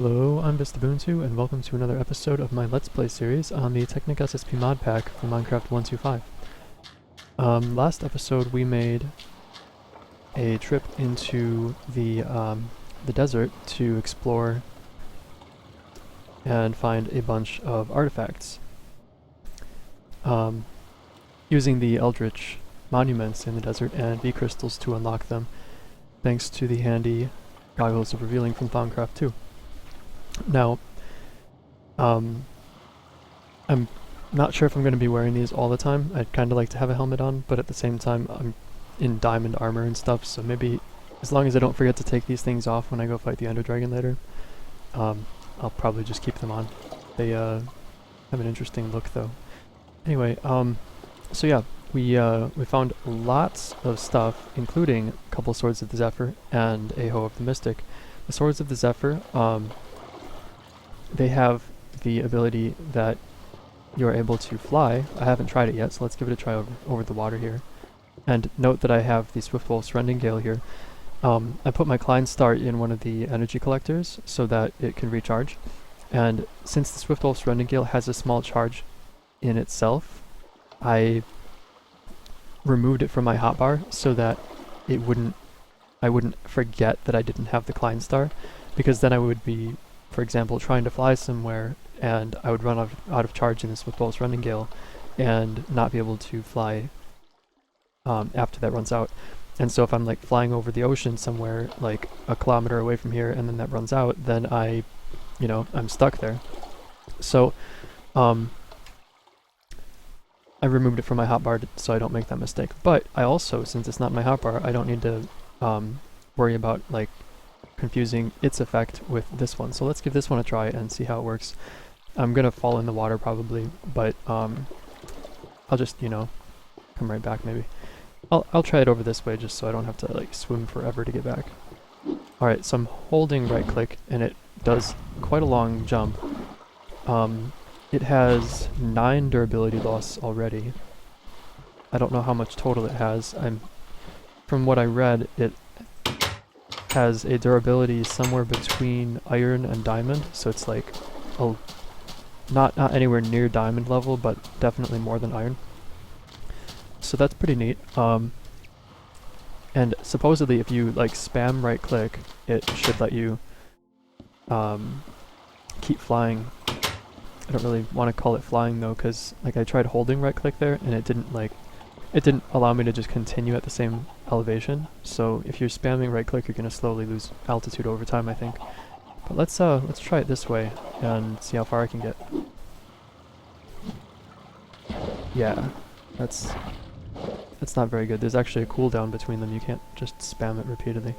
Hello, I'm Vistabuntu, and welcome to another episode of my Let's Play series on the Technic SSP mod pack for Minecraft 1.2.5. Last episode we made a trip into the desert to explore and find a bunch of artifacts. Using the Eldritch monuments in the desert and V crystals to unlock them, thanks to the handy goggles of revealing from Thaumcraft 2. Now, I'm not sure if I'm going to be wearing these all the time. I'd kind of like to have a helmet on, but at the same time I'm in diamond armor and stuff, so maybe as long as I don't forget to take these things off when I go fight the Ender Dragon later, I'll probably just keep them on. They have an interesting look though. Anyway, so yeah, we found lots of stuff, including a couple Swords of the Zephyr and a Hoe of the Mystic. The Swords of the Zephyr, they have the ability that you're able to fly. I haven't tried it yet, so let's give it a try over the water here. And note that I have the Swiftwolf's Rending-Gale here. I put my Klein Star in one of the energy collectors so that it can recharge. And since the Swiftwolf's Rending-Gale has a small charge in itself, I removed it from my hotbar so that I wouldn't forget that I didn't have the Klein Star, because then I would be, for example, trying to fly somewhere and I would run out of charge in this Swiftwolf's Rending-Gale and not be able to fly after that runs out. And so if I'm like flying over the ocean somewhere like a kilometer away from here and then that runs out, then I'm stuck there. So I removed it from my hotbar so I don't make that mistake. But I also, since it's not my hotbar, I don't need to worry about like confusing its effect with this one. So let's give this one a try and see how it works. I'm gonna fall in the water probably, but I'll just, come right back maybe. I'll try it over this way just so I don't have to like swim forever to get back. Alright, so I'm holding right click and it does quite a long jump. It has 9 durability loss already. I don't know how much total it has. From what I read, it has a durability somewhere between iron and diamond, so it's like not anywhere near diamond level, but definitely more than iron. So that's pretty neat. And supposedly if you like spam right click, it should let you keep flying. I don't really want to call it flying though, because like I tried holding right click there and it didn't allow me to just continue at the same elevation. So if you're spamming right click, you're going to slowly lose altitude over time, I think. But let's try it this way and see how far I can get. Yeah, that's not very good. There's actually a cooldown between them. You can't just spam it repeatedly.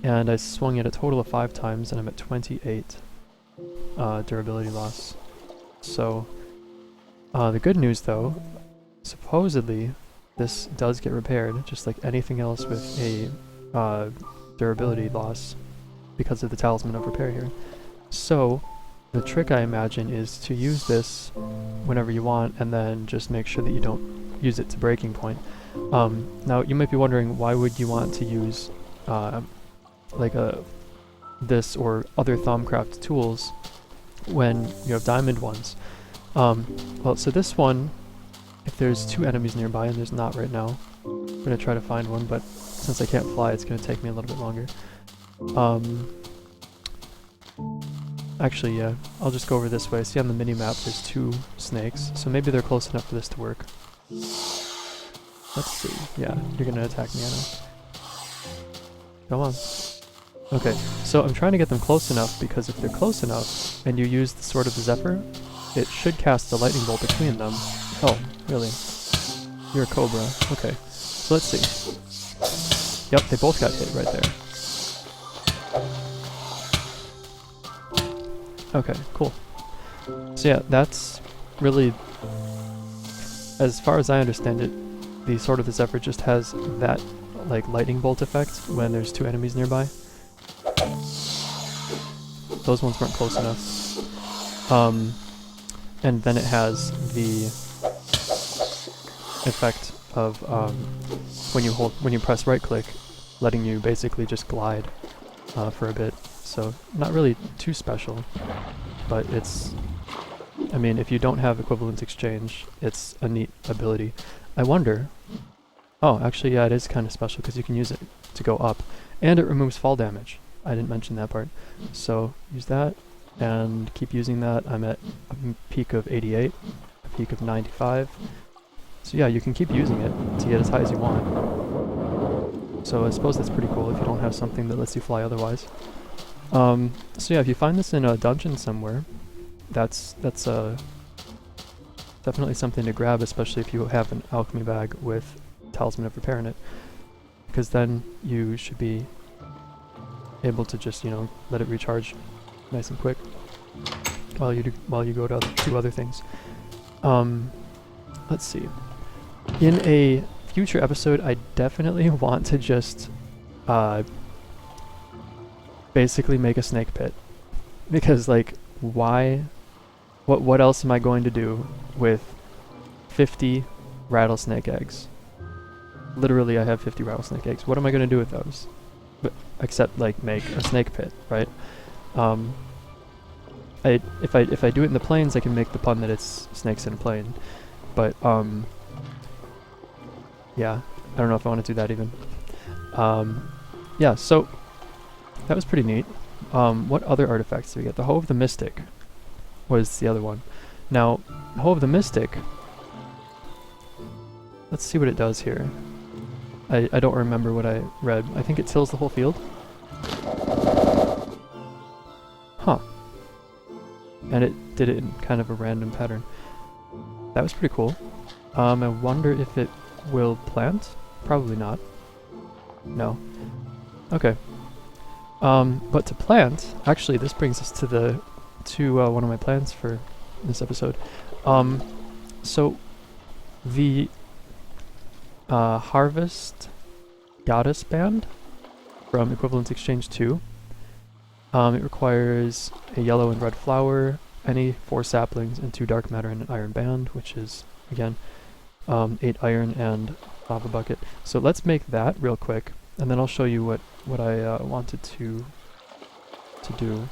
And I swung it a total of 5 times and I'm at 28 durability loss. So the good news though, supposedly this does get repaired just like anything else with a durability loss because of the Talisman of Repair here. So the trick, I imagine, is to use this whenever you want and then just make sure that you don't use it to breaking point. Now you might be wondering, why would you want to use this or other Thaumcraft tools when you have diamond ones? Well, so this one, if there's 2 enemies nearby, and there's not right now, I'm going to try to find one, but since I can't fly, it's going to take me a little bit longer. Actually, yeah, I'll just go over this way. See on the mini-map there's 2 snakes, so maybe they're close enough for this to work. Let's see. Yeah, you're going to attack me, I know. Come on. Okay, so I'm trying to get them close enough, because if they're close enough, and you use the Sword of the Zephyr, it should cast a lightning bolt between them. Oh, really? You're a cobra. Okay, so let's see. Yep, they both got hit right there. Okay, cool. So yeah, that's really, as far as I understand it, the Sword of the Zephyr just has that like lightning bolt effect when there's 2 enemies nearby. Those ones weren't close enough. And then it has the effect of when you press right click, letting you basically just glide for a bit, so not really too special, but it's, I mean, if you don't have equivalent exchange, it's a neat ability. I wonder, oh, actually, yeah, it is kind of special because you can use it to go up, and it removes fall damage. I didn't mention that part. So use that and keep using that. I'm at a peak of 88, a peak of 95. So yeah, you can keep using it to get as high as you want. So I suppose that's pretty cool if you don't have something that lets you fly otherwise. So yeah, if you find this in a dungeon somewhere, that's definitely something to grab, especially if you have an alchemy bag with Talisman of Repair in it, because then you should be able to just, you know, let it recharge nice and quick while you go to do other things. Let's see. In a future episode, I definitely want to just basically make a snake pit, because like, why? What else am I going to do with 50 rattlesnake eggs? Literally, I have 50 rattlesnake eggs. What am I going to do with those? Except like make a snake pit, right? If I do it in the plains, I can make the pun that it's snakes in a plane, but yeah, I don't know if I want to do that even. Yeah, so that was pretty neat. What other artifacts did we get? The Hoe of the Mystic was the other one. Now, the Hoe of the Mystic, let's see what it does here. I don't remember what I read. I think it tills the whole field. Huh. And it did it in kind of a random pattern. That was pretty cool. I wonder if it will plant? Probably not. No. Okay. But to plant, actually this brings us to one of my plans for this episode. So the Harvest Goddess Band from Equivalent Exchange 2. It requires a yellow and red flower, any 4 saplings, and 2 dark matter and an iron band, which is, again, 8 iron and lava bucket. So let's make that real quick, and then I'll show you what I wanted to do.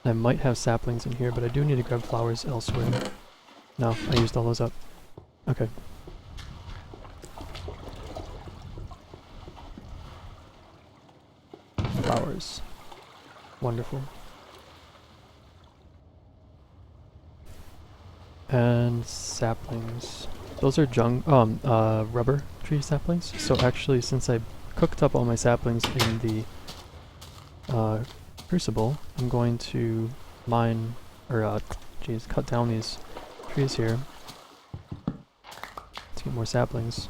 I might have saplings in here, but I do need to grab flowers elsewhere. No, I used all those up. Okay. Flowers. Wonderful. And saplings. Those are rubber tree saplings. So actually, since I cooked up all my saplings in the Crucible, I'm going to mine, or cut down these trees here to get more saplings.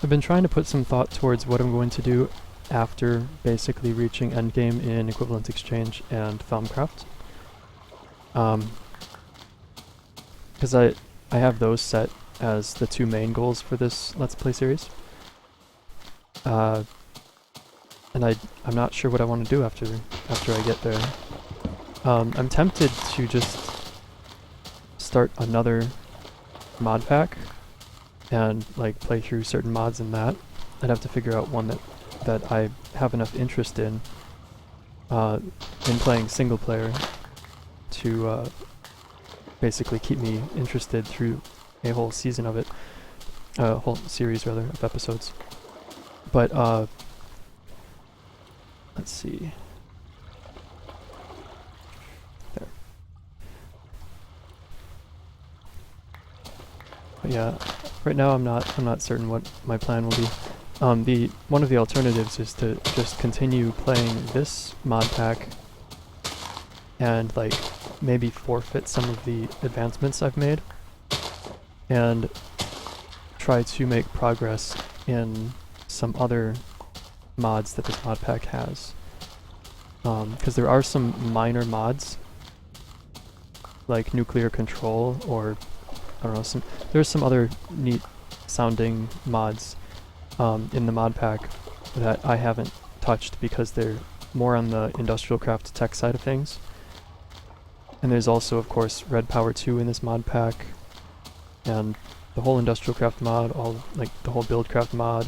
I've been trying to put some thought towards what I'm going to do after basically reaching endgame in Equivalent Exchange and Thaumcraft. Because I have those set as the 2 main goals for this Let's Play series. And I'm not sure what I want to do after I get there. I'm tempted to just start another mod pack and like play through certain mods in that. I'd have to figure out one that I have enough interest in playing single player to basically keep me interested through a whole season of it, whole series rather of episodes. But let's see. There. But yeah. Right now I'm not certain what my plan will be. One of the alternatives is to just continue playing this mod pack and like maybe forfeit some of the advancements I've made and try to make progress in some other mods that this mod pack has. Because there are some minor mods, like nuclear control, or I don't know, there's some other neat sounding mods in the mod pack that I haven't touched because they're more on the industrial craft tech side of things. And there's also, of course, Red Power 2 in this mod pack, and the whole industrial craft mod, like the whole buildcraft mod,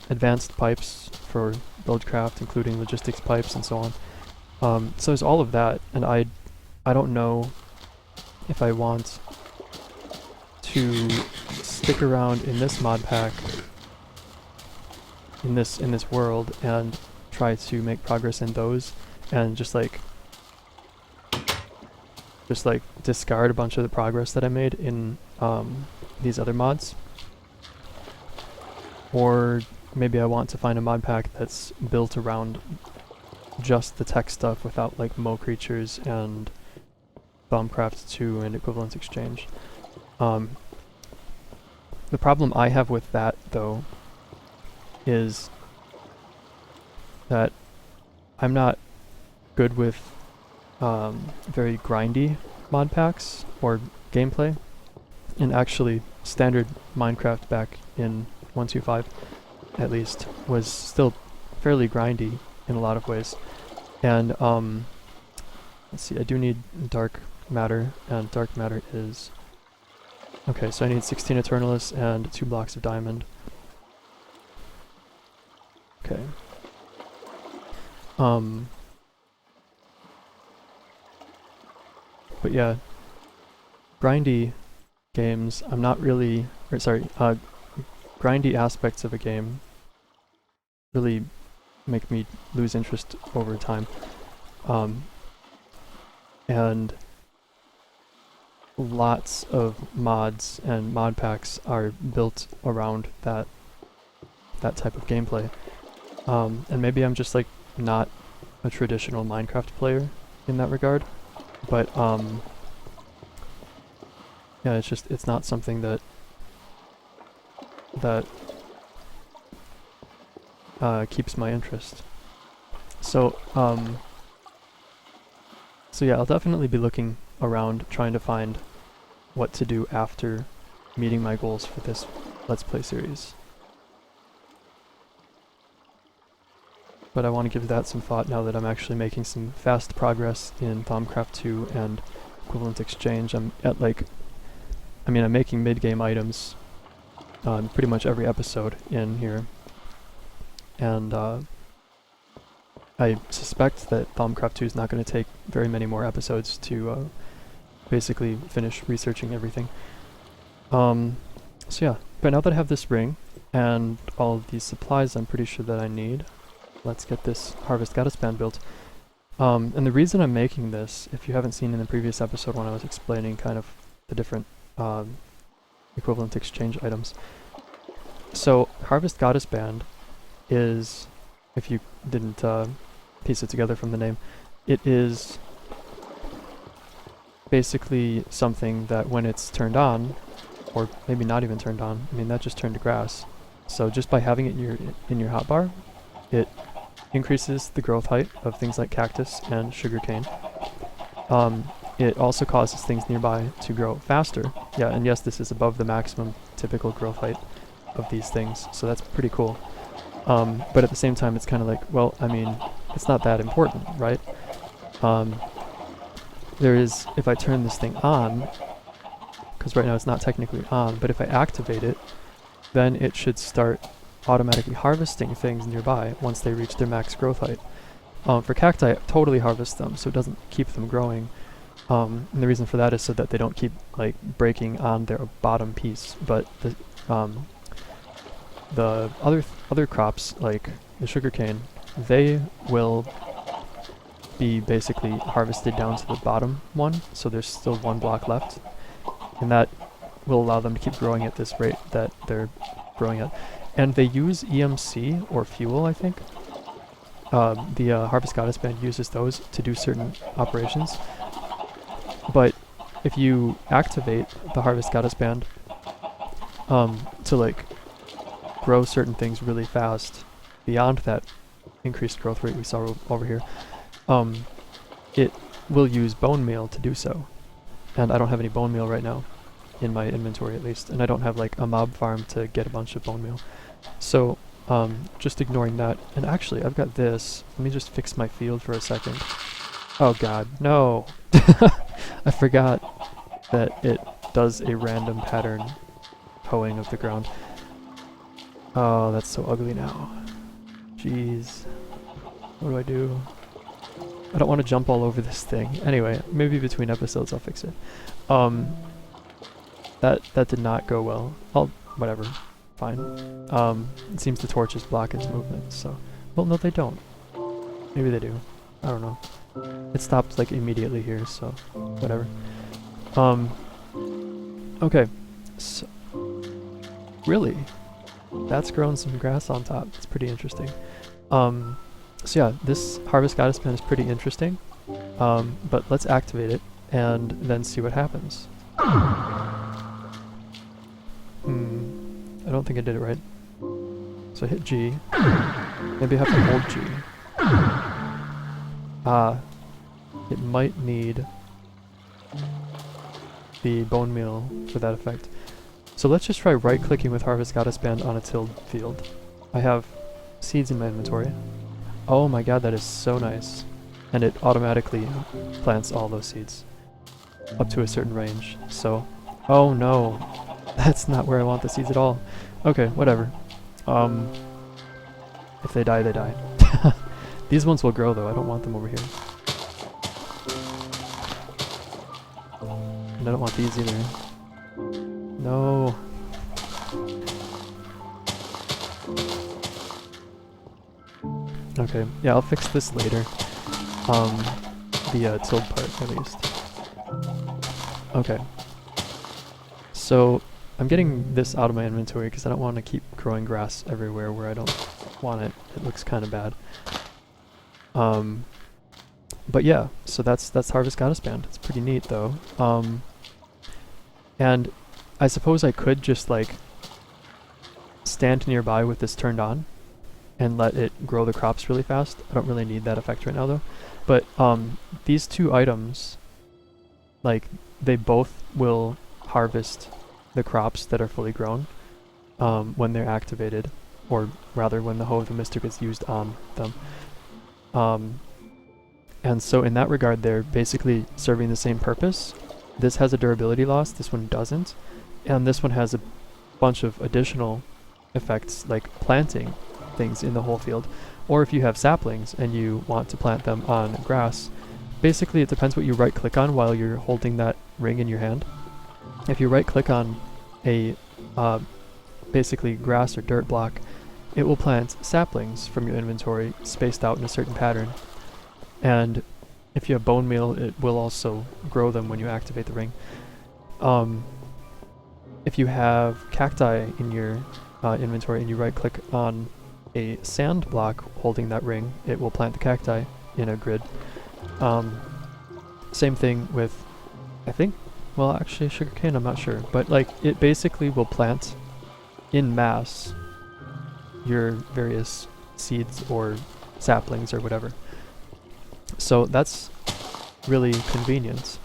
advanced pipes for buildcraft, including logistics pipes and so on. So there's all of that, and I don't know if I want to stick around in this mod pack, in this world, and try to make progress in those, and just like discard a bunch of the progress that I made in these other mods. Or maybe I want to find a mod pack that's built around just the tech stuff without like Mo creatures and Thaumcraft 2 and Equivalence Exchange. The problem I have with that, though, is that I'm not good with very grindy mod packs or gameplay. And actually, standard Minecraft back in 1.2.5, at least, was still fairly grindy in a lot of ways. And let's see, I do need dark matter, and dark matter is... Okay, so I need 16 Eternalis and 2 blocks of diamond. Okay. But yeah, grindy games, I'm not really... Or sorry, grindy aspects of a game really make me lose interest over time. And lots of mods and mod packs are built around that type of gameplay. And maybe I'm just like not a traditional Minecraft player in that regard, but yeah, it's not something that keeps my interest. So yeah, I'll definitely be looking around trying to find what to do after meeting my goals for this Let's Play series. But I want to give that some thought now that I'm actually making some fast progress in Thaumcraft 2 and Equivalent Exchange. I'm at like... I mean, I'm making mid-game items pretty much every episode in here. And I suspect that Thaumcraft 2 is not going to take very many more episodes to basically finish researching everything. So yeah, but now that I have this ring and all of these supplies I'm pretty sure that I need, let's get this Harvest Goddess Band built. And the reason I'm making this, if you haven't seen in the previous episode when I was explaining kind of the different Equivalent Exchange items. So Harvest Goddess Band is, if you didn't piece it together from the name, it is basically something that when it's turned on, or maybe not even turned on, I mean that just turned to grass. So just by having it in your hotbar, it increases the growth height of things like cactus and sugarcane. It also causes things nearby to grow faster. Yeah, and yes, this is above the maximum typical growth height of these things, so that's pretty cool. But at the same time, it's kind of like, well, I mean, it's not that important, right? There is, if I turn this thing on, because right now it's not technically on, but if I activate it, then it should start automatically harvesting things nearby once they reach their max growth height. For cacti, it totally harvests them, so it doesn't keep them growing. And the reason for that is so that they don't keep like breaking on their bottom piece. But the other crops, like the sugarcane, they will be basically harvested down to the bottom one, so there's still one block left, and that will allow them to keep growing at this rate that they're growing at. And they use EMC or fuel, I think. The Harvest Goddess Band uses those to do certain operations. But if you activate the Harvest Goddess Band to like grow certain things really fast beyond that increased growth rate we saw over here, it will use bone meal to do so. And I don't have any bone meal right now, in my inventory at least, and I don't have like a mob farm to get a bunch of bone meal. So just ignoring that, and actually I've got this. Let me just fix my field for a second. Oh god, no! I forgot that it does a random pattern hoeing of the ground. Oh, that's so ugly now. Jeez. What do I do? I don't want to jump all over this thing. Anyway, maybe between episodes I'll fix it. That did not go well. Whatever. Fine. It seems the torches block its movement, so... Well, no they don't. Maybe they do. I don't know. It stopped like immediately here, so... Whatever. Okay. So... Really? That's grown some grass on top. It's pretty interesting. So yeah, this Harvest Goddess Band is pretty interesting. But let's activate it and then see what happens. I don't think I did it right. So I hit G. Maybe I have to hold G. It might need the bone meal for that effect. So let's just try right-clicking with Harvest Goddess Band on a tilled field. I have seeds in my inventory. Oh my god, that is so nice. And it automatically plants all those seeds up to a certain range. So, oh no, that's not where I want the seeds at all. Okay, whatever. If they die, they die. These ones will grow though, I don't want them over here. And I don't want these either. No. Okay, yeah, I'll fix this later. The tilled part, at least. Okay. So, I'm getting this out of my inventory because I don't want to keep growing grass everywhere where I don't want it. It looks kind of bad. But yeah, so that's Harvest Goddess Band. It's pretty neat, though. And I suppose I could just, like, stand nearby with this turned on and let it grow the crops really fast. I don't really need that effect right now though. But these two items, like, they both will harvest the crops that are fully grown when they're activated, or rather when the Hoe of the Mystic is used on them. And so in that regard they're basically serving the same purpose. This has a durability loss, this one doesn't, and this one has a bunch of additional effects like planting things in the whole field, or if you have saplings and you want to plant them on grass, basically it depends what you right click on while you're holding that ring in your hand. If you right click on a basically grass or dirt block, it will plant saplings from your inventory spaced out in a certain pattern, and if you have bone meal it will also grow them when you activate the ring. If you have cacti in your inventory and you right click on a sand block holding that ring, it will plant the cacti in a grid. Same thing with, I think, well actually sugarcane, I'm not sure, but like it basically will plant in mass your various seeds or saplings or whatever. So that's really convenient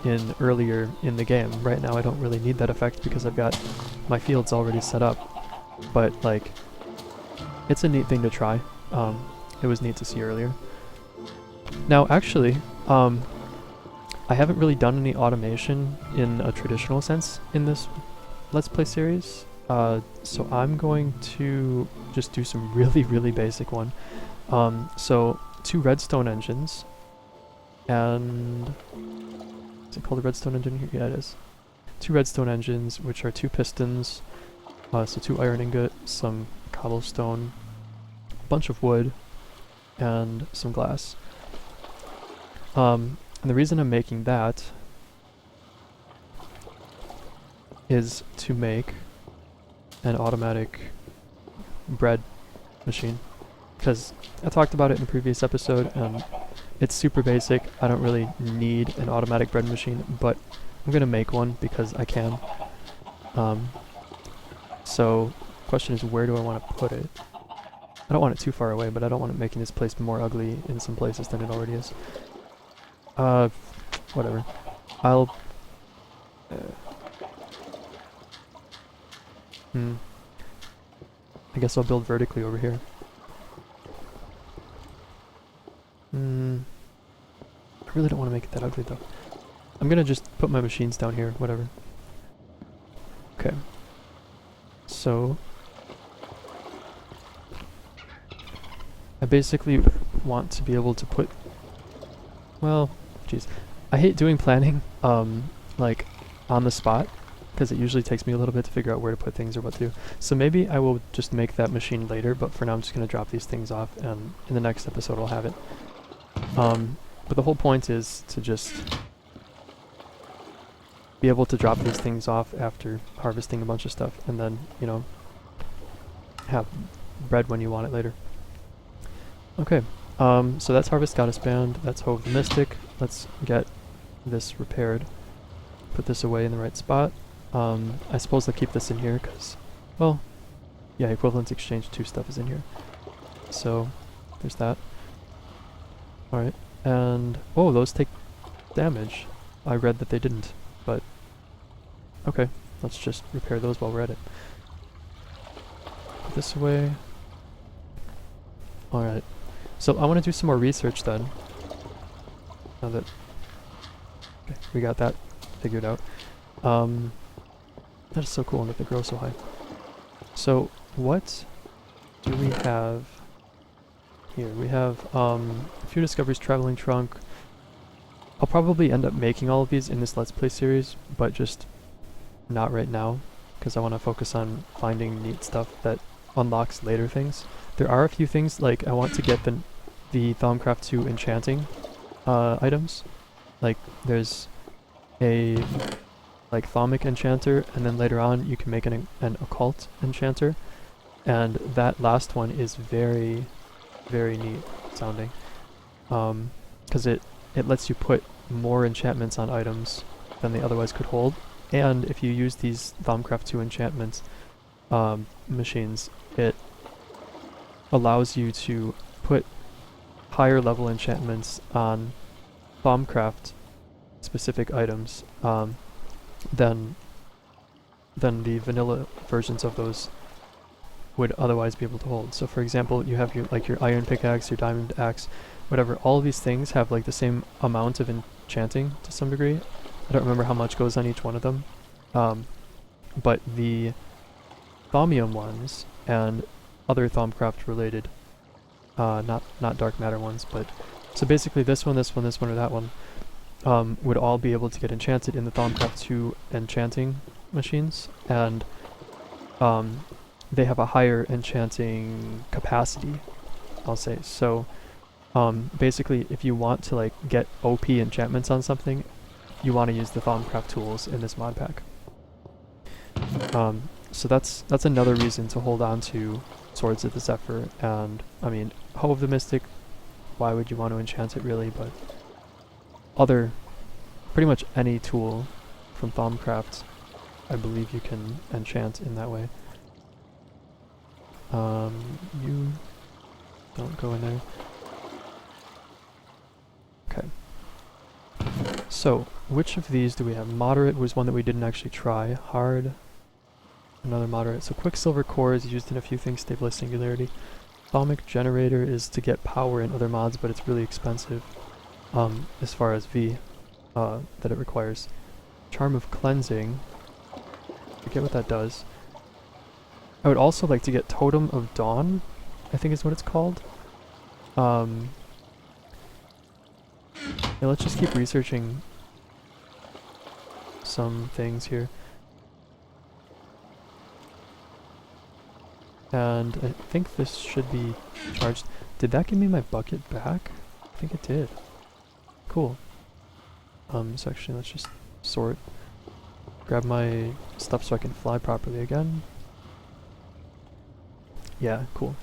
in earlier in the game. Right now I don't really need that effect because I've got my fields already set up, but like it's a neat thing to try. It was neat to see earlier. Now actually, I haven't really done any automation in a traditional sense in this Let's Play series, so I'm going to just do some really basic one. So 2 redstone engines, and is it called a redstone engine here? Yeah, it is. 2 redstone engines, which are 2 pistons, so 2 iron ingot, some cobblestone, a bunch of wood, and some glass. And the reason I'm making that is to make an automatic bread machine, because I talked about it in a previous episode, and It's super basic. I don't really need an automatic bread machine, but I'm gonna make one because I can. So, question is, where do I want to put it? I don't want it too far away, but I don't want it making this place more ugly in some places than it already is. Whatever. I'll... I guess I'll build vertically over here. I really don't want to make it that ugly though. I'm gonna just put my machines down here, whatever. Okay. So... I basically want to be able to put... Well, jeez. I hate doing planning, like, on the spot, because it usually takes me a little bit to figure out where to put things or what to do. So maybe I will just make that machine later, but for now I'm just going to drop these things off, and in the next episode I'll have it. But the whole point is to just be able to drop these things off after harvesting a bunch of stuff, and then, you know, have bread when you want it later. Okay, so that's Harvest Goddess Band, that's Hove the Mystic. Let's get this repaired. Put this away in the right spot. I suppose I'll keep this in here because, well, yeah, Equivalence Exchange 2 stuff is in here. So, there's that. Alright, and, oh, those take damage. I read that they didn't, but, okay, let's just repair those while we're at it. Put this away. Alright, so I want to do some more research then. Now that we got that figured out. That is so cool that they grow so high. So what do we have here? We have a few discoveries, traveling trunk. I'll probably end up making all of these in this Let's Play series, but just not right now, because I want to focus on finding neat stuff that unlocks later things. There are a few things, like I want to get the Thaumcraft 2 enchanting items. Like there's a Thaumic Enchanter, and then later on you can make an Occult Enchanter, and that last one is very, very neat sounding, because it lets you put more enchantments on items than they otherwise could hold, and if you use these Thaumcraft 2 enchantments machines, it allows you to put higher level enchantments on Thaumcraft specific items than the vanilla versions of those would otherwise be able to hold. So for example, you have your iron pickaxe, your diamond axe, whatever. All of these things have like the same amount of enchanting to some degree. I don't remember how much goes on each one of them, but the Thaumium ones and other Thaumcraft related, not dark matter ones, but so basically this one, or that one, would all be able to get enchanted in the Thaumcraft 2 enchanting machines, and they have a higher enchanting capacity, I'll say. So basically, if you want to like get OP enchantments on something, you want to use the Thaumcraft tools in this mod pack. So that's another reason to hold on to Swords of the Zephyr, and I mean, Hove the Mystic, why would you want to enchant it really, but pretty much any tool from Thaumcraft, I believe you can enchant in that way. You don't go in there. Okay. So, which of these do we have? Moderate was one that we didn't actually try. Hard, another moderate. So Quicksilver Core is used in a few things, stabilize singularity. Thaumic Generator is to get power in other mods, but it's really expensive as far as V that it requires. Charm of Cleansing, forget what that does. I would also like to get Totem of Dawn, I think is what it's called. Yeah, let's just keep researching some things here. And I think this should be charged. Did that give me my bucket back? I think it did. Cool. So actually let's just sort. Grab my stuff so I can fly properly again. Yeah, cool.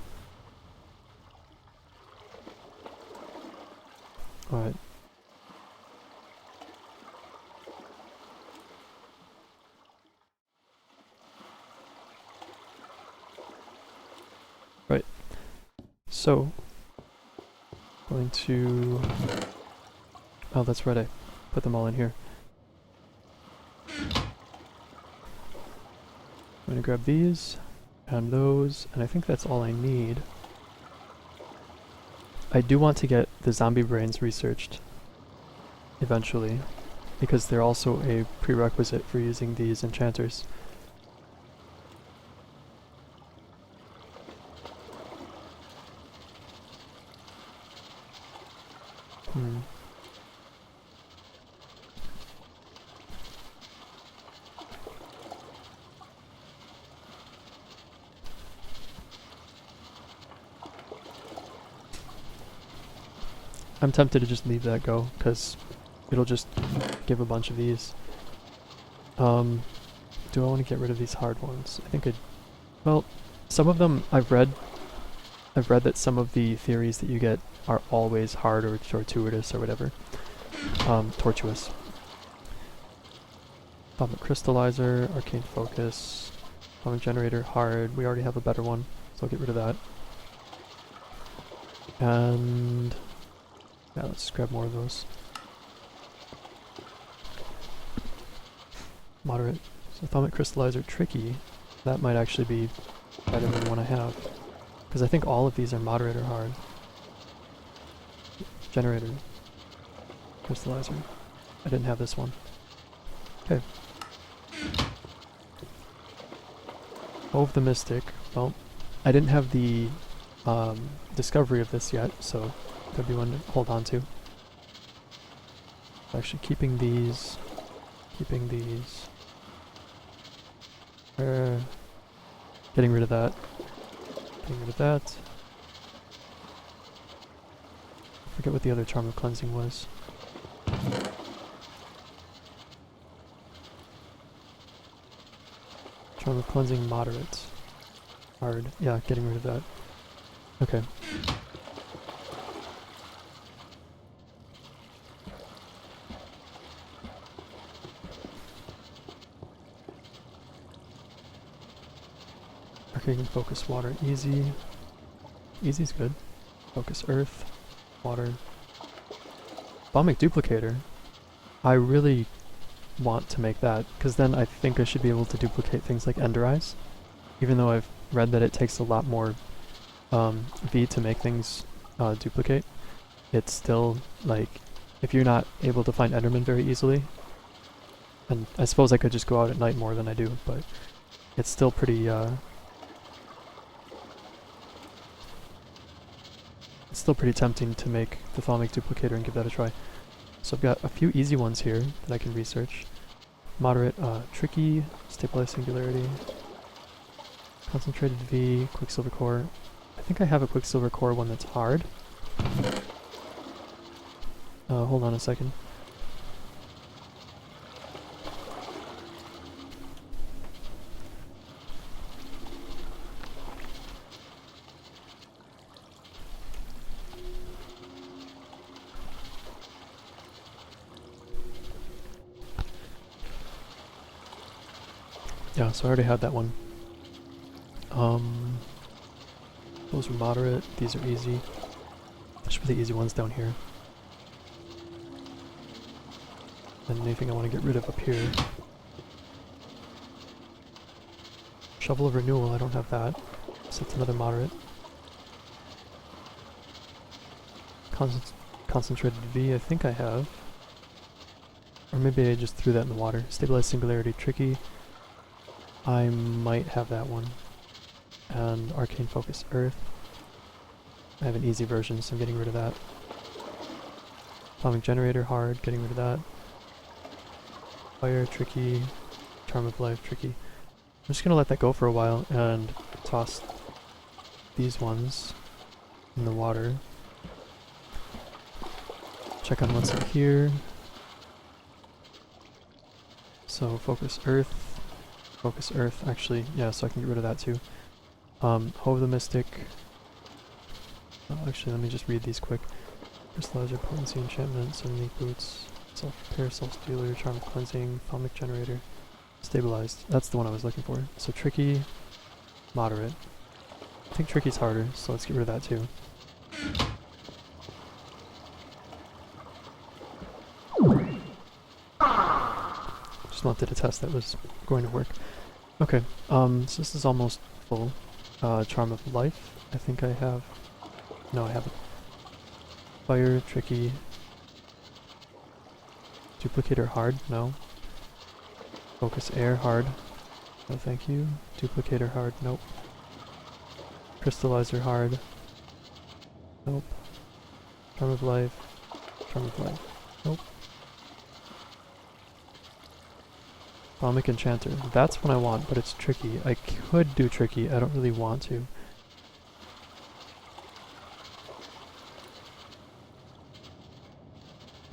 Alright. Right. So, going to... Oh, that's right, I put them all in here. I'm gonna grab these, and those, and I think that's all I need. I do want to get the zombie brains researched eventually, because they're also a prerequisite for using these enchanters. I'm tempted to just leave that go, because it'll just give a bunch of these. Do I want to get rid of these hard ones? I think well, some of them I've read that some of the theories that you get are always hard or fortuitous or whatever. Tortuous. Thaumic Crystallizer, Arcane Focus, Thaumic Generator, hard. We already have a better one, so I'll get rid of that. And yeah, let's grab more of those. Moderate. So Thaumic Crystallizer, tricky. That might actually be better than the one I have. Because I think all of these are moderate or hard. Generator. Crystallizer. I didn't have this one. Okay. Ove the Mystic. Well, I didn't have the discovery of this yet, so that'd be one to hold on to. Actually keeping these. Keeping these. Getting rid of that. Getting rid of that. I forget what the other Charm of Cleansing was. Charm of Cleansing, moderate. Hard. Yeah, getting rid of that. Okay. Arcane Focus Water, easy. Easy's good. Focus Earth, Water. Thaumic Duplicator. I really want to make that, because then I think I should be able to duplicate things like Ender Eyes. Even though I've read that it takes a lot more V to make things duplicate, it's still, like, if you're not able to find Enderman very easily, and I suppose I could just go out at night more than I do, but it's still pretty, it's still pretty tempting to make the Thaumic Duplicator and give that a try. So I've got a few easy ones here that I can research. Moderate, tricky, stabilized singularity, concentrated V, Quicksilver Core. I think I have a Quicksilver Core one that's hard. Hold on a second. Yeah, so I already had that one. Those are moderate, these are easy. I should put the easy ones down here. And anything I want to get rid of up here. Shovel of Renewal, I don't have that. So that's another moderate. Concentrated V, I think I have. Or maybe I just threw that in the water. Stabilized Singularity, tricky. I might have that one. And Arcane Focus Earth. I have an easy version, so I'm getting rid of that. Thaumic Generator, hard, getting rid of that. Fire, tricky. Charm of Life, tricky. I'm just gonna let that go for a while and toss these ones in the water. Check on what's in here. So Focus Earth. Focus Earth, actually, yeah, so I can get rid of that too. Hove the Mystic. Actually, let me just read these quick. Crystallizer, Potency Enchantment, Unique Boots, Self-Repair, Self-Stealer, Charm of Cleansing, Thaumic Generator, Stabilized. That's the one I was looking for. So Tricky, Moderate. I think Tricky's harder, so let's get rid of that too. Just wanted to test that was going to work. Okay, so this is almost full. Charm of Life, I think I have. No, I haven't. Fire, Tricky. Duplicator hard, no. Focus Air hard, no thank you. Duplicator hard, nope. Crystallizer hard, nope. Charm of Life, nope. Thaumic Enchanter, that's what I want, but it's tricky. I could do tricky, I don't really want to.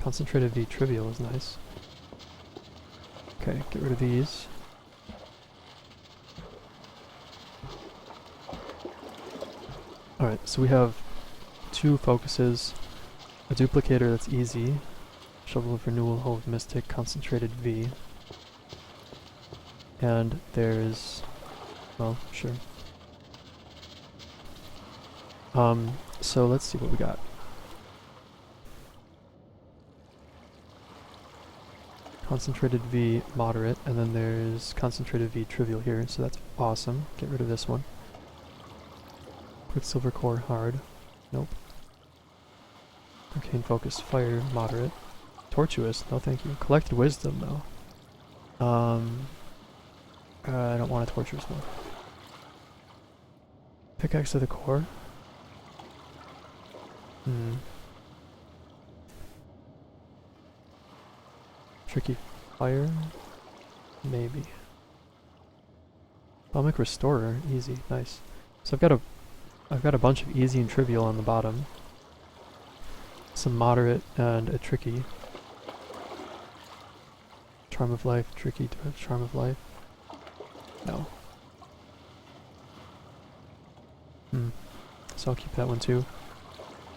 Concentrated V Trivial is nice. Okay, get rid of these. Alright, so we have 2 focuses, a duplicator that's easy, Shovel of Renewal, Hoe of Mystic, Concentrated V, and there's, well, sure. So let's see what we got. Concentrated V Moderate, and then there's Concentrated V Trivial here, so that's awesome. Get rid of this one. Quicksilver Core Hard. Nope. Arcane Focus Fire Moderate. Tortuous, no thank you. Collected Wisdom though. I don't want a Torturous one. Pickaxe of the Core. Tricky Fire? Maybe. Thaumic Restorer, easy, nice. So I've got a bunch of easy and trivial on the bottom. Some moderate and a tricky. Charm of Life, tricky, Charm of Life. No. So I'll keep that one too.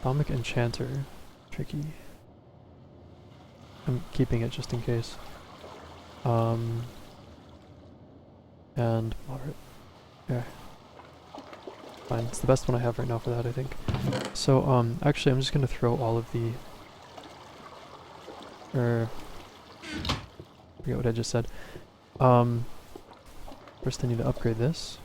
Thaumic Enchanter, tricky. I'm keeping it just in case. And moderate. Yeah. Fine, it's the best one I have right now for that, I think. So, actually I'm just gonna throw all of the... I forget what I just said. First I need to upgrade this.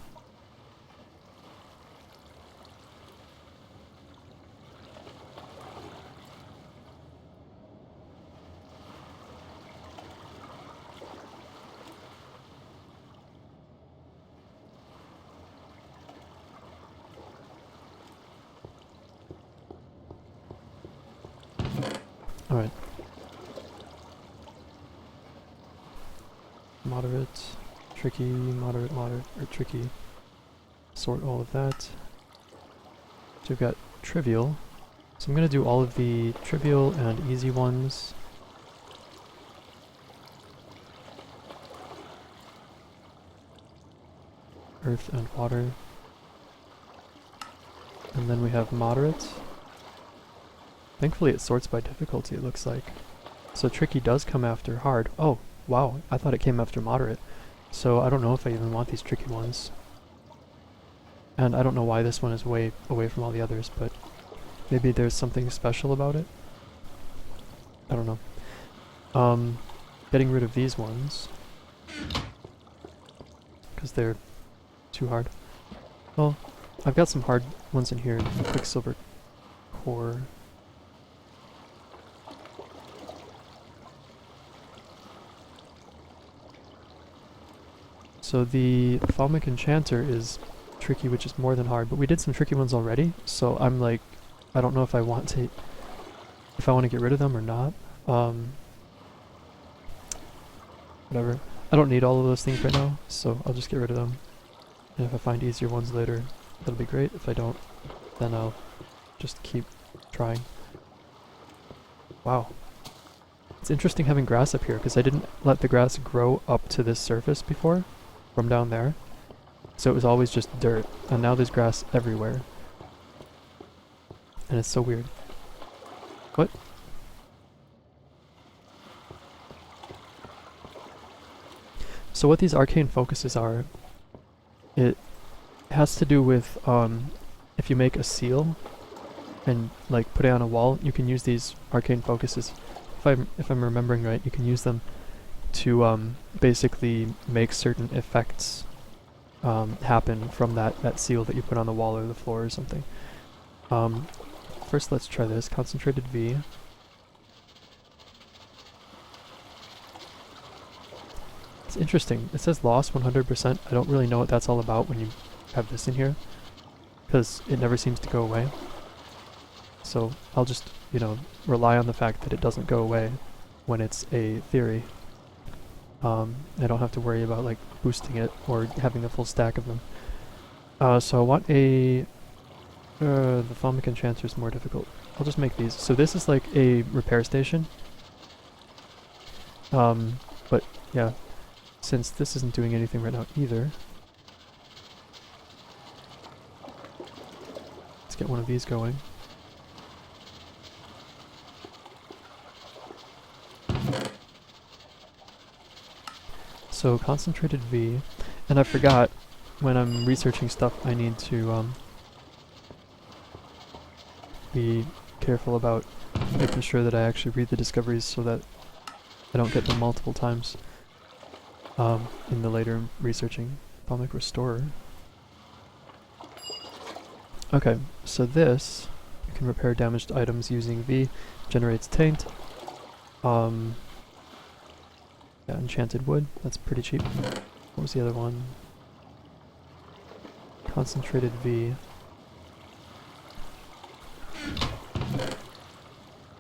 Alright. Moderate, tricky, moderate, or tricky. Sort all of that. So we've got trivial. So I'm going to do all of the trivial and easy ones. Earth and water. And then we have moderate. Thankfully it sorts by difficulty, it looks like. So tricky does come after hard. Oh, wow, I thought it came after moderate. So I don't know if I even want these tricky ones. And I don't know why this one is way away from all the others, but maybe there's something special about it. I don't know. Getting rid of these ones. Because they're too hard. Well, I've got some hard ones in here. Quicksilver Core. So the Thaumic Enchanter is tricky, which is more than hard, but we did some tricky ones already, so I'm like, I don't know if I want to get rid of them or not. Whatever. I don't need all of those things right now, so I'll just get rid of them. And if I find easier ones later, that'll be great. If I don't, then I'll just keep trying. Wow. It's interesting having grass up here, because I didn't let the grass grow up to this surface before. From down there, so it was always just dirt, and now there's grass everywhere, and it's so weird. What? So what these arcane focuses are, it has to do with if you make a seal and like put it on a wall, you can use these arcane focuses. If I'm remembering right, you can use them to basically make certain effects happen from that seal that you put on the wall or the floor or something. First let's try this, concentrated V. It's interesting, it says loss 100%, I don't really know what that's all about when you have this in here, because it never seems to go away. So I'll just, you know, rely on the fact that it doesn't go away when it's a theory. I don't have to worry about like boosting it or having a full stack of them. So I want a... the Thaumic Enchanter is more difficult. I'll just make these. So this is like a repair station. But yeah, since this isn't doing anything right now either, let's get one of these going. So concentrated V, and I forgot when I'm researching stuff I need to be careful about making sure that I actually read the discoveries so that I don't get them multiple times in the later researching. Thaumic Restorer. Okay, so this, you can repair damaged items using V, generates taint. Yeah, enchanted wood, that's pretty cheap. What was the other one? Concentrated V.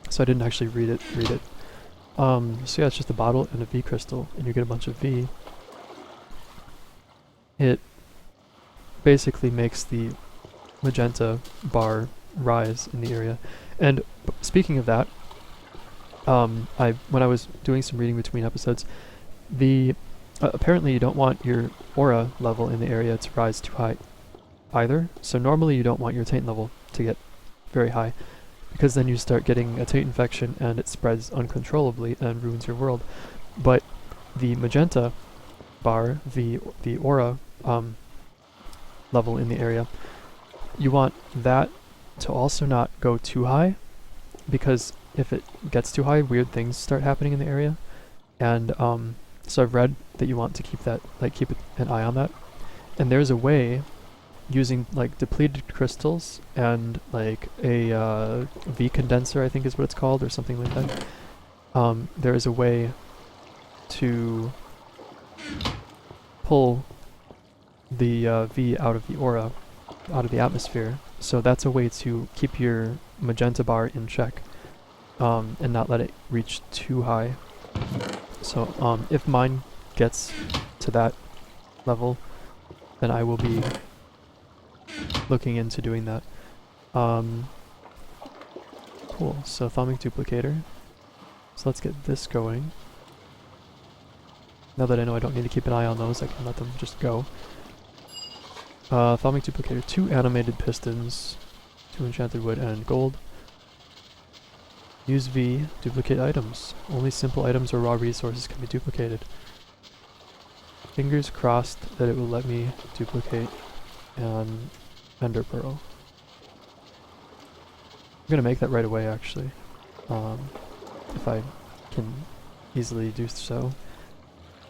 So I didn't actually read it. So yeah, it's just a bottle and a V crystal, and you get a bunch of V. It basically makes the magenta bar rise in the area. And speaking of that, when I was doing some reading between episodes, apparently you don't want your aura level in the area to rise too high either. So normally you don't want your taint level to get very high, because then you start getting a taint infection and it spreads uncontrollably and ruins your world. But the magenta bar, the aura level in the area, you want that to also not go too high, because if it gets too high, weird things start happening in the area. And so I've read that you want to keep that, like keep an eye on that. And there's a way, using like depleted crystals and like a V condenser, I think is what it's called, or something like that. There is a way to pull the V out of the aura, out of the atmosphere. So that's a way to keep your magenta bar in check, and not let it reach too high. So if mine gets to that level, then I will be looking into doing that. Cool, so Thaumic Duplicator. So let's get this going. Now that I know I don't need to keep an eye on those, I can let them just go. Thaumic Duplicator, 2 animated pistons, 2 enchanted wood and gold. Use V, duplicate items. Only simple items or raw resources can be duplicated. Fingers crossed that it will let me duplicate an ender pearl. I'm gonna make that right away actually, if I can easily do so.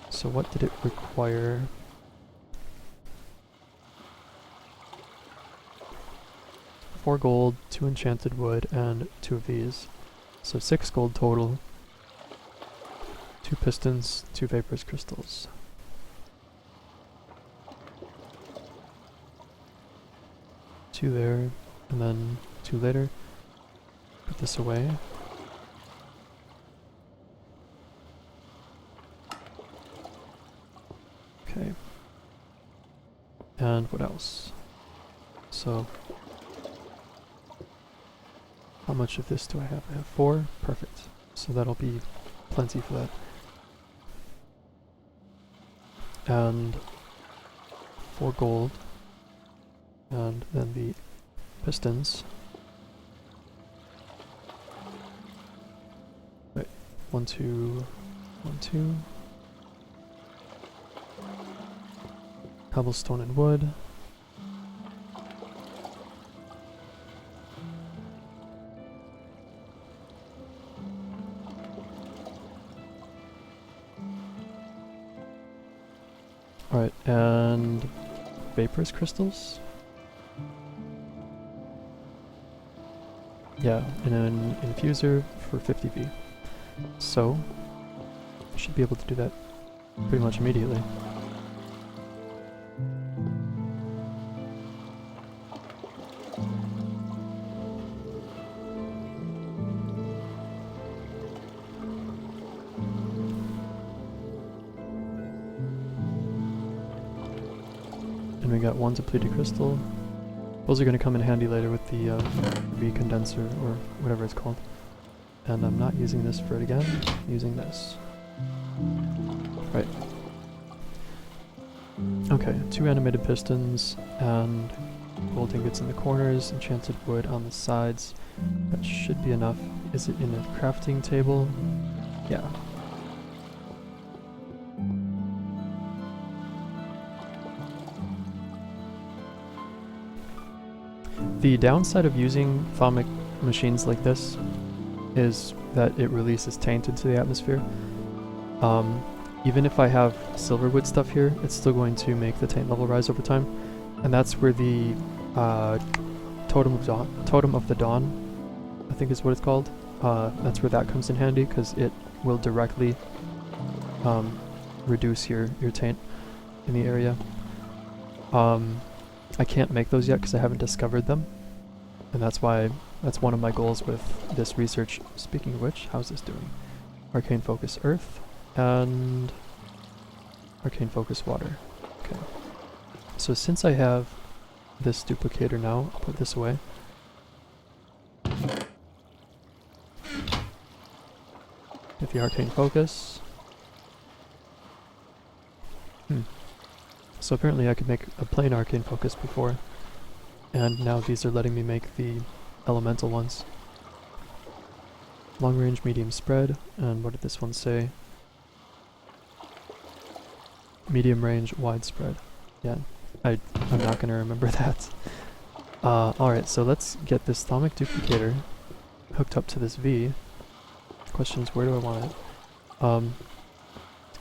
So what did it require? Four gold, 2 enchanted wood, and 2 of these. So 6 gold total, 2 pistons, 2 vaporous crystals. Two there, and then 2 later. Put this away. Okay. And what else? So how much of this do I have? I have 4. Perfect. So that'll be plenty for that. And 4 gold. And then the pistons. 1, 2, 1, 2. Cobblestone and wood. Alright, and vaporous crystals? Yeah, and an infuser for 50V. So, I should be able to do that pretty much immediately. And we got 1 depleted crystal. Those are going to come in handy later with the V-condenser, or whatever it's called. And I'm not using this for it again, I'm using this. Right. Okay, 2 animated pistons, and gold ingots in the corners, enchanted wood on the sides. That should be enough. Is it in a crafting table? Yeah. The downside of using Thaumic machines like this is that it releases taint into the atmosphere. Even if I have silverwood stuff here, it's still going to make the taint level rise over time. And that's where the Totem of the Dawn, I think is what it's called. That's where that comes in handy, because it will directly reduce your taint in the area. I can't make those yet because I haven't discovered them, and that's one of my goals with this research. Speaking of which, how's this doing? Arcane Focus Earth and Arcane Focus Water. Okay. So since I have this duplicator now, I'll put this away. Get the Arcane Focus. So apparently I could make a plain Arcane Focus before, and now these are letting me make the elemental ones. Long range, medium spread, and what did this one say? Medium range, wide spread. Yeah, I'm not gonna remember that. Alright, so let's get this Thaumic duplicator hooked up to this V. The question is, where do I want it?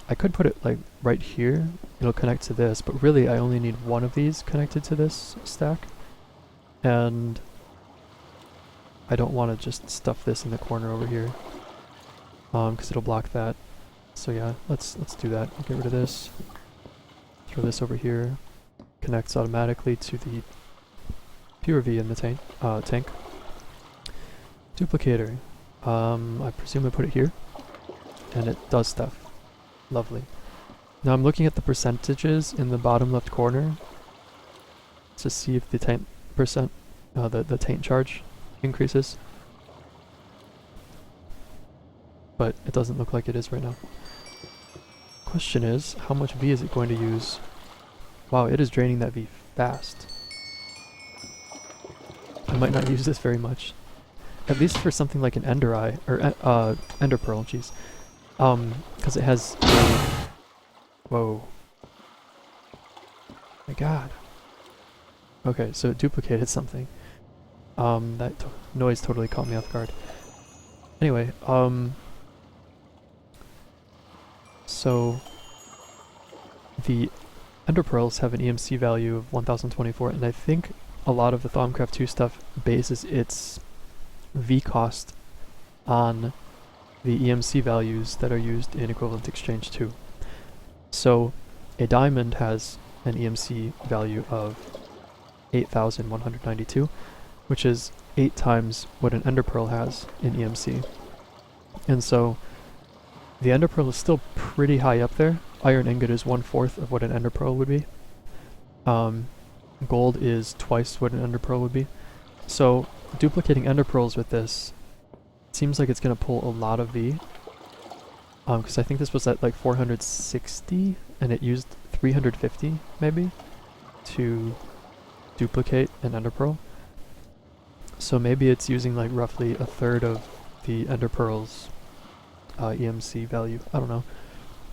I could put it like right here, it'll connect to this, but really I only need one of these connected to this stack. And I don't want to just stuff this in the corner over here, because it'll block that. So yeah, let's do that. I'll get rid of this, throw this over here, connects automatically to the pure V in the tank. Duplicator, I presume I put it here, and it does stuff. Lovely. Now I'm looking at the percentages in the bottom left corner to see if the taint the taint charge increases. But it doesn't look like it is right now. Question is, how much V is it going to use? Wow, it is draining that V fast. I might not use this very much. At least for something like an Ender Eye, or Ender Pearl, jeez. Because it has... Whoa. My god. Okay, so it duplicated something. That noise totally caught me off guard. Anyway, so the Ender Pearls have an EMC value of 1024, and I think a lot of the Thaumcraft 2 stuff bases its V cost on the EMC values that are used in Equivalent Exchange 2. So a diamond has an EMC value of 8,192, which is 8 times what an Ender Pearl has in EMC. And so the Ender Pearl is still pretty high up there. Iron ingot is 1/4 of what an Ender Pearl would be. Gold is twice what an Ender Pearl would be. So duplicating Ender Pearls with this seems like it's going to pull a lot of V. Because I think this was at like 460, and it used 350 maybe to duplicate an Ender Pearl. So maybe it's using like roughly a third of the Ender Pearl's EMC value. I don't know.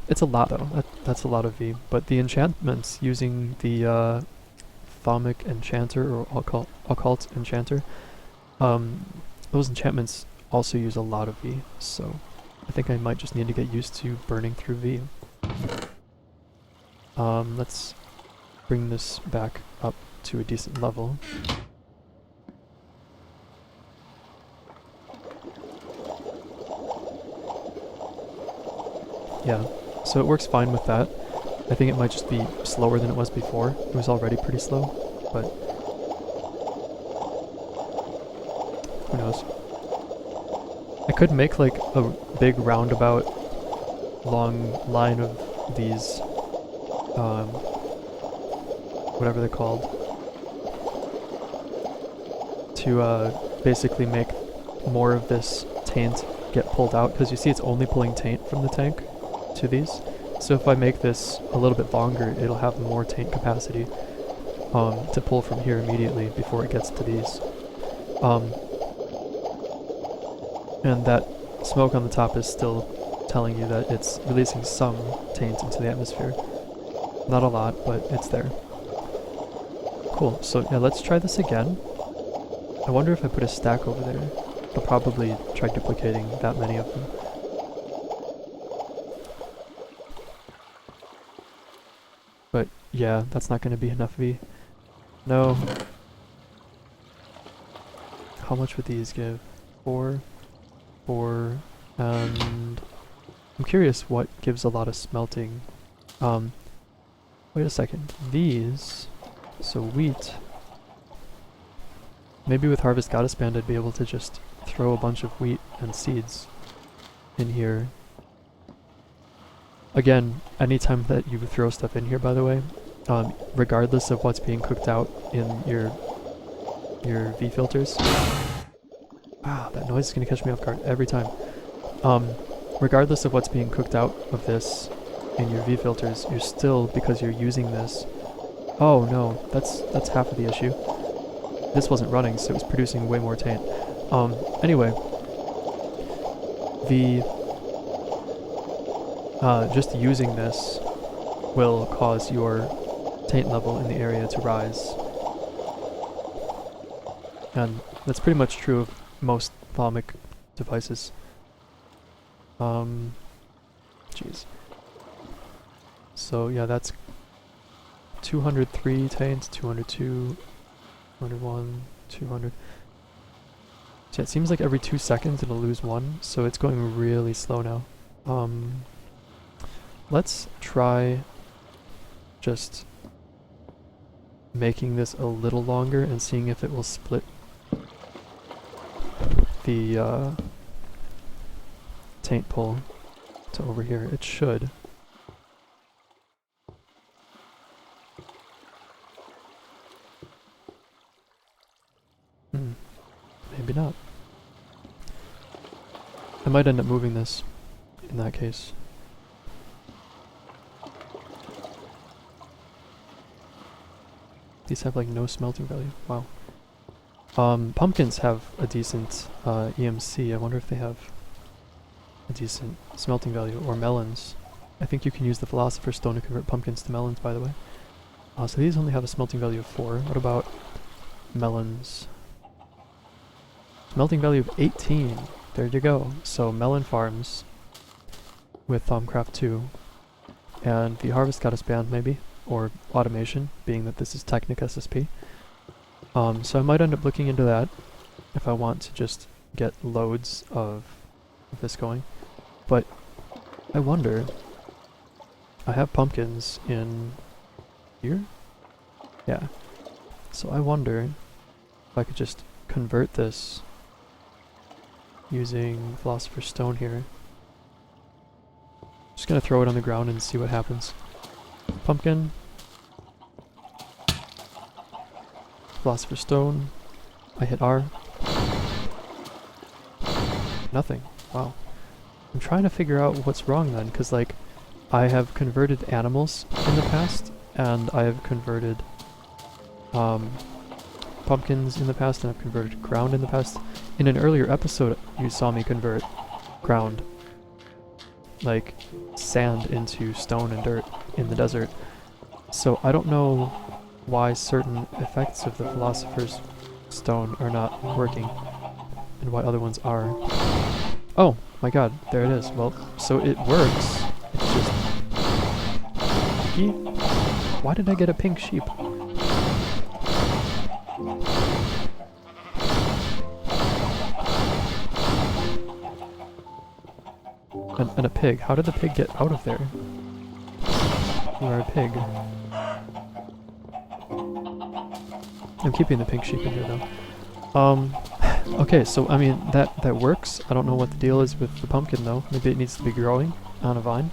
It's a lot though. That's a lot of V. But the enchantments using the Thaumic Enchanter or Occult Enchanter, those enchantments also use a lot of V. So I think I might just need to get used to burning through V. Let's bring this back up to a decent level. Yeah, so it works fine with that. I think it might just be slower than it was before. It was already pretty slow, but who knows. I could make like a big roundabout long line of these, whatever they're called, to basically make more of this taint get pulled out, because you see it's only pulling taint from the tank to these. So if I make this a little bit longer, it'll have more taint capacity to pull from here immediately before it gets to these. And that smoke on the top is still telling you that it's releasing some taint into the atmosphere. Not a lot, but it's there. Cool, so yeah, let's try this again. I wonder if I put a stack over there. I'll probably try duplicating that many of them. But yeah, that's not going to be enough V. No. How much would these give? 4, 4, and I'm curious what gives a lot of smelting. Wait a second. These, so wheat. Maybe with Harvest Goddess Band I'd be able to just throw a bunch of wheat and seeds in here. Again, anytime that you throw stuff in here, by the way, regardless of what's being cooked out in your V filters. Wow, that noise is going to catch me off guard every time. Regardless of what's being cooked out of this in your V filters, you're still, because you're using this. Oh no, that's half of the issue. This wasn't running, so it was producing way more taint. Anyway, just using this will cause your taint level in the area to rise. And that's pretty much true of most Thaumic devices. Jeez. So yeah, that's 203 taint, 202, 201, 200. So it seems like every 2 seconds it'll lose one, so it's going really slow now. Let's try just making this a little longer and seeing if it will split the taint pull to over here. It should. Maybe not. I might end up moving this in that case. These have like no smelting value. Wow. Pumpkins have a decent EMC. I wonder if they have a decent smelting value. Or melons. I think you can use the Philosopher's Stone to convert pumpkins to melons, by the way. So these only have a smelting value of 4. What about melons? Smelting value of 18. There you go. So melon farms with Thaumcraft 2. And the Harvest Goddess Band, maybe. Or automation, being that this is Technic SSP. So I might end up looking into that if I want to just get loads of this going. But I wonder, I have pumpkins in here? Yeah. So I wonder if I could just convert this using Philosopher's Stone here. Just gonna throw it on the ground and see what happens. Pumpkin. Philosopher's Stone. I hit R. Nothing. Wow. I'm trying to figure out what's wrong then, because like I have converted animals in the past, and I have converted pumpkins in the past, and I've converted ground in the past. In an earlier episode, you saw me convert ground. like sand into stone and dirt in the desert. So I don't know why certain effects of the Philosopher's Stone are not working and why other ones are. Oh my god, there it is. Well, so it works. It's just... Why did I get a pink sheep? And a pig. How did the pig get out of there? You are a pig. I'm keeping the pink sheep in here though. Okay, so I mean that works. I don't know what the deal is with the pumpkin though. Maybe it needs to be growing on a vine.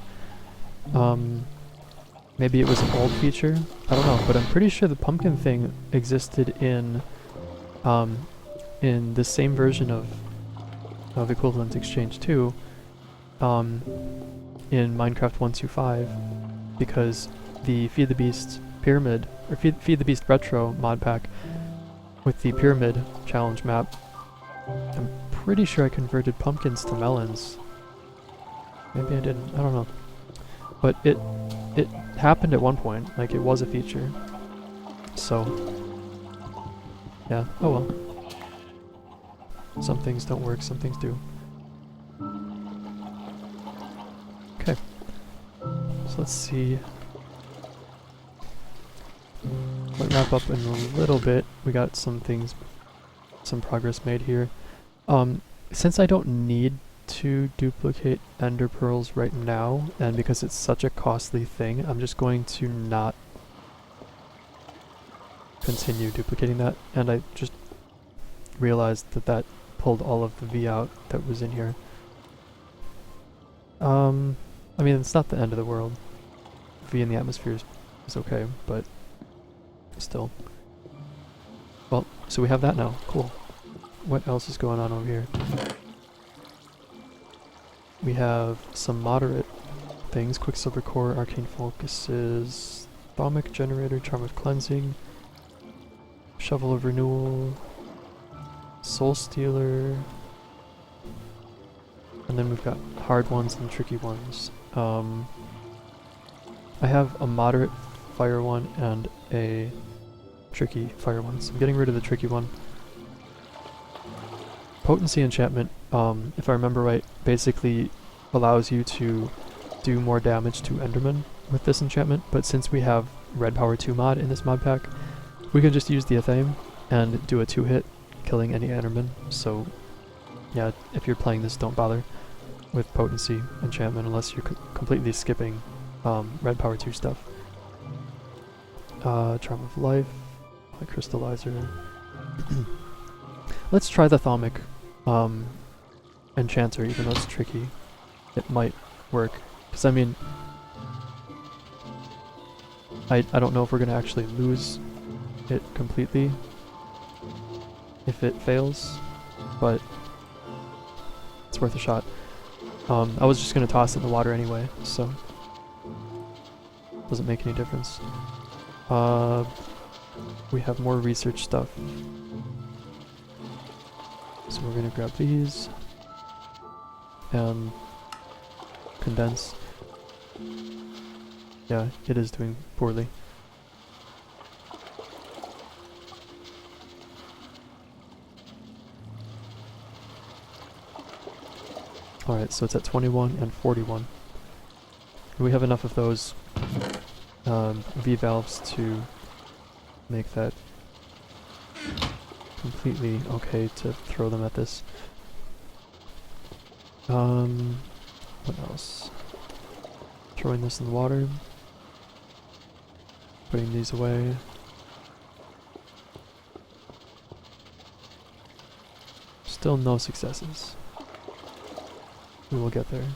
Maybe it was an old feature. I don't know, but I'm pretty sure the pumpkin thing existed in the same version of Equivalent Exchange 2 in Minecraft 1.2.5, because the Feed the Beast Pyramid, or Feed the Beast Retro mod pack with the Pyramid challenge map, I'm pretty sure I converted pumpkins to melons. Maybe I didn't, I don't know. But it happened at one point, like it was a feature. So, yeah, oh well. Some things don't work, some things do. Okay, so let's see. We'll wrap up in a little bit. We got some things, some progress made here. Since I don't need to duplicate ender pearls right now, and because it's such a costly thing, I'm just going to not continue duplicating that. And I just realized that pulled all of the V out that was in here. I mean, it's not the end of the world. V in the atmosphere is okay, but still. Well, so we have that now. Cool. What else is going on over here? We have some moderate things. Quicksilver Core, Arcane Focuses, Thaumic Generator, Charm of Cleansing, Shovel of Renewal, Soul Stealer, and then we've got hard ones and tricky ones. I have a moderate fire one and a tricky fire one, so I'm getting rid of the tricky one. Potency enchantment, if I remember right, basically allows you to do more damage to Enderman with this enchantment, but since we have Red Power 2 mod in this mod pack, we can just use the Athame and do a 2-hit, killing any Enderman. So yeah, if you're playing this, don't bother with Potency enchantment unless you're completely skipping Red Power 2 stuff. Charm of Life, my Crystallizer. Let's try the Thaumic Enchanter, even though it's tricky. It might work. Because, I mean, I don't know if we're going to actually lose it completely if it fails, but it's worth a shot. I was just going to toss it in the water anyway, so doesn't make any difference. We have more research stuff. So we're going to grab these and condense. Yeah, it is doing poorly. Alright, so it's at 21 and 41. We have enough of those V-valves to make that completely okay to throw them at this. What else? Throwing this in the water. Putting these away. Still no successes. We will get there.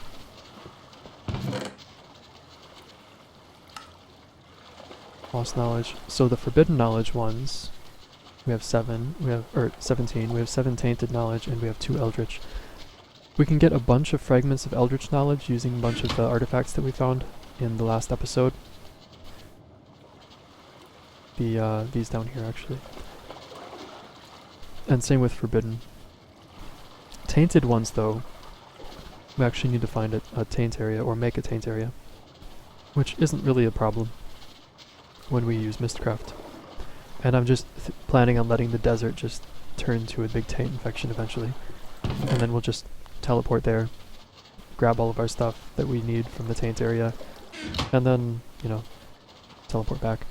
Lost knowledge. So the forbidden knowledge ones, we have 17. We have 7 tainted knowledge and we have 2 eldritch. We can get a bunch of fragments of eldritch knowledge using a bunch of the artifacts that we found in the last episode. These down here actually. And same with forbidden. Tainted ones though, we actually need to find a taint area, or make a taint area, which isn't really a problem when we use Mistcraft. And I'm just planning on letting the desert just turn to a big taint infection eventually, and then we'll just teleport there, grab all of our stuff that we need from the taint area, and then, you know, teleport back.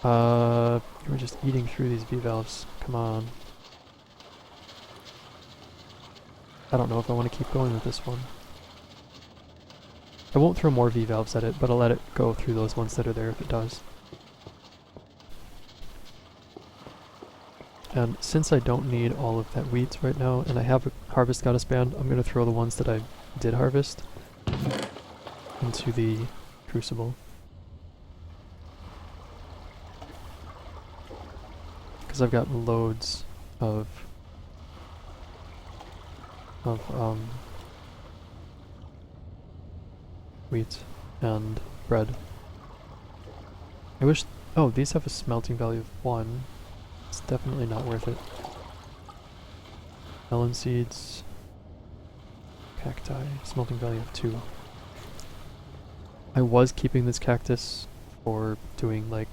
We're just eating through these V-valves. Come on. I don't know if I want to keep going with this one. I won't throw more V-valves at it, but I'll let it go through those ones that are there if it does. And since I don't need all of that wheat right now, and I have a harvest goddess band, I'm going to throw the ones that I did harvest into the crucible. Because I've got loads of wheat and bread. I wish... oh, these have a smelting value of 1. It's definitely not worth it. Melon seeds. Cacti. Smelting value of 2. I was keeping this cactus for doing, like,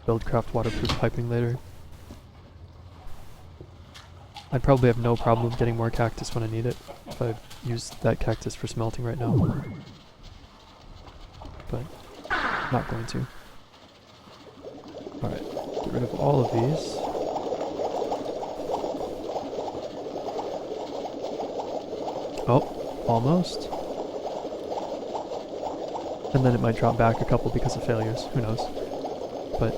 Buildcraft waterproof piping later. I'd probably have no problem getting more cactus when I need it, if I used that cactus for smelting right now. But, not going to. Alright, get rid of all of these. Oh, almost. And then it might drop back a couple because of failures, who knows. But,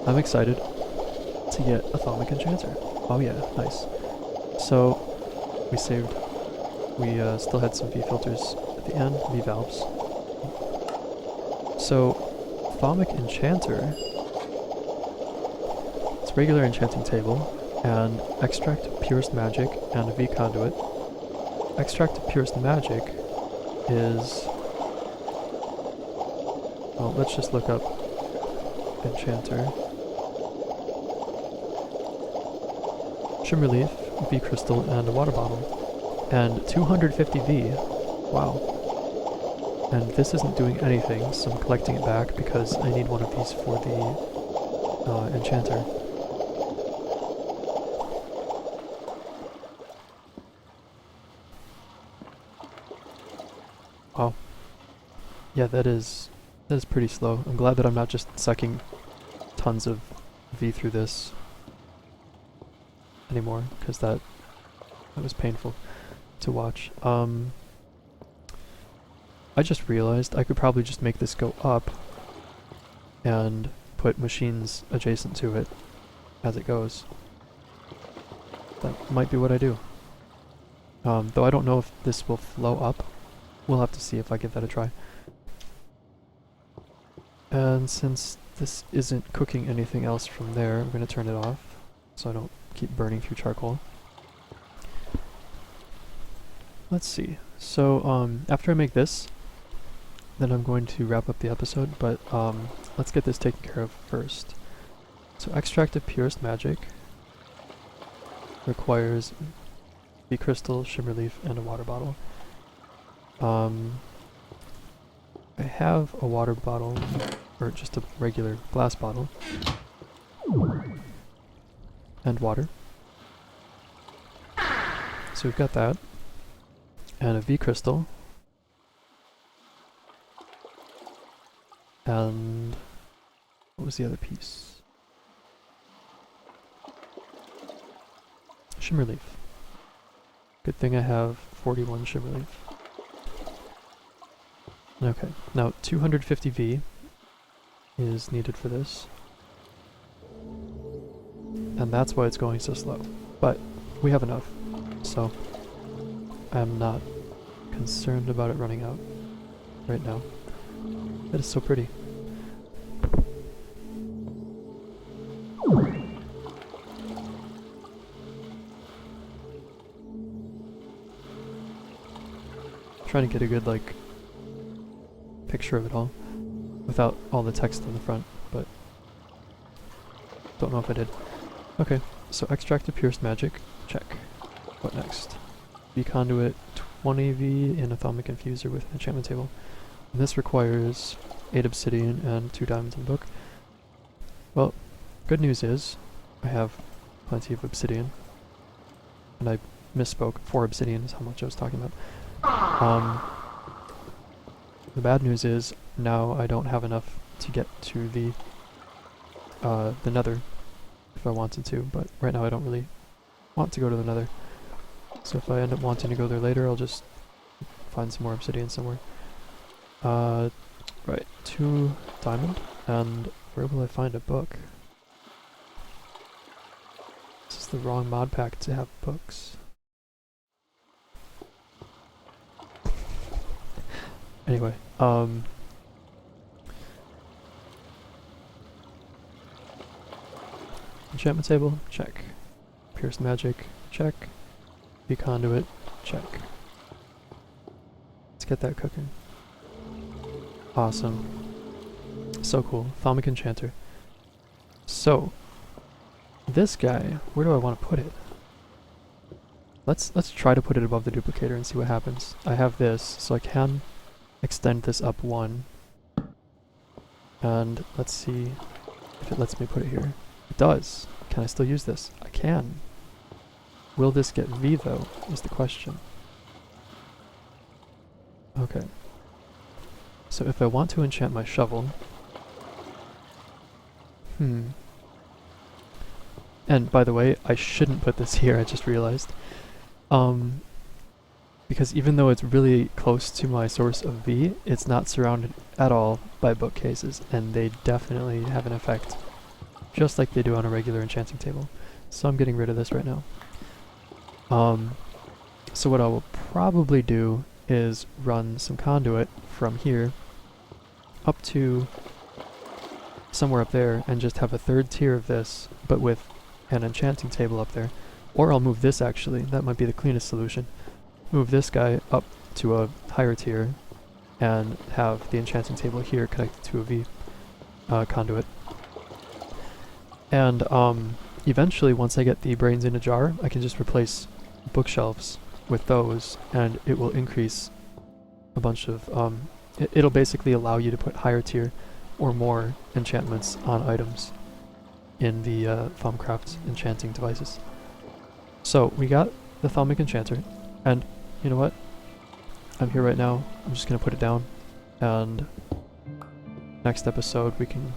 I'm excited to get a Thaumic Enchanter. Oh yeah, nice. So, we saved. We still had some V-filters at the end, V-valves. So, Thaumic Enchanter, it's regular enchanting table, and extract Purist magic and a V-conduit. Extract Purist magic is... well, let's just look up Enchanter. Shimmer leaf, V crystal, and a water bottle. And 250 V. Wow. And this isn't doing anything, so I'm collecting it back because I need one of these for the Enchanter. Wow. Yeah, that is pretty slow. I'm glad that I'm not just sucking tons of V through this anymore, because that was painful to watch. I just realized I could probably just make this go up and put machines adjacent to it as it goes. That might be what I do. Though I don't know if this will flow up. We'll have to see if I give that a try. And since this isn't cooking anything else from there, I'm going to turn it off so I don't keep burning through charcoal. Let's see. So after I make this, then I'm going to wrap up the episode, but let's get this taken care of first. So extract of Purist magic requires V crystal, shimmer leaf, and a water bottle. I have a water bottle, or just a regular glass bottle, and water. So we've got that, and a V crystal, and what was the other piece? Shimmer leaf. Good thing I have 41 shimmer leaf. Okay, now 250 V is needed for this. And that's why it's going so slow. But we have enough, so I'm not concerned about it running out right now. It is so pretty. Trying to get a good, like, picture of it all without all the text on the front, but don't know if I did. Okay, so extract the Purist magic, check. What next? V conduit, 20V in a Thaumic Infuser with an enchantment table. And this requires 8 obsidian and 2 diamonds in the book. Well, good news is I have plenty of obsidian. And I misspoke, 4 obsidian is how much I was talking about. The bad news is now I don't have enough to get to the nether if I wanted to, but right now I don't really want to go to the nether. So if I end up wanting to go there later, I'll just find some more obsidian somewhere. Right, 2 diamond, and where will I find a book? This is the wrong mod pack to have books. Anyway, enchantment table, check. Purist magic, check. V conduit, check. Let's get that cooking. Awesome. So cool. Thaumic Enchanter. So, this guy, where do I want to put it? Let's try to put it above the duplicator and see what happens. I have this, so I can extend this up 1. And let's see if it lets me put it here. It does. Can I still use this? I can. Will this get V though, is the question. Okay. So if I want to enchant my shovel... And by the way, I shouldn't put this here, I just realized. Because even though it's really close to my source of V, it's not surrounded at all by bookcases, and they definitely have an effect, just like they do on a regular enchanting table. So I'm getting rid of this right now. So what I will probably do is run some conduit from here up to somewhere up there and just have a 3rd tier of this, but with an enchanting table up there. Or I'll move this actually, that might be the cleanest solution. Move this guy up to a higher tier and have the enchanting table here connected to a V conduit. And eventually, once I get the brains in a jar, I can just replace bookshelves with those, and it will increase a bunch of... it'll basically allow you to put higher tier or more enchantments on items in the Thaumcraft enchanting devices. So, we got the Thaumic Enchanter, and you know what? I'm here right now, I'm just gonna put it down, and next episode we can...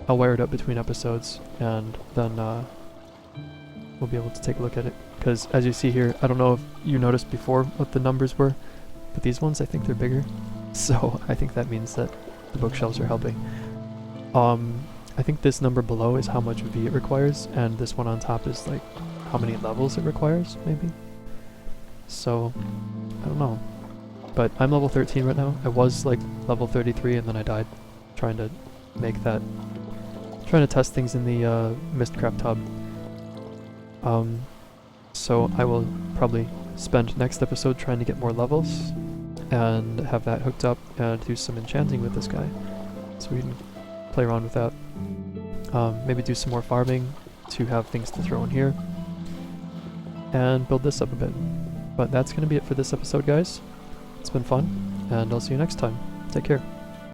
I'll wire it up between episodes, and then we'll be able to take a look at it. Because as you see here, I don't know if you noticed before what the numbers were, but these ones, I think they're bigger. So I think that means that the bookshelves are helping. I think this number below is how much V it requires, and this one on top is like how many levels it requires, maybe? So, I don't know. But I'm level 13 right now. I was like level 33 and then I died trying to make that... trying to test things in the Mistcraft hub. So I will probably spend next episode trying to get more levels and have that hooked up and do some enchanting with this guy. So we can play around with that. Maybe do some more farming to have things to throw in here. And build this up a bit. But that's going to be it for this episode, guys. It's been fun, and I'll see you next time. Take care.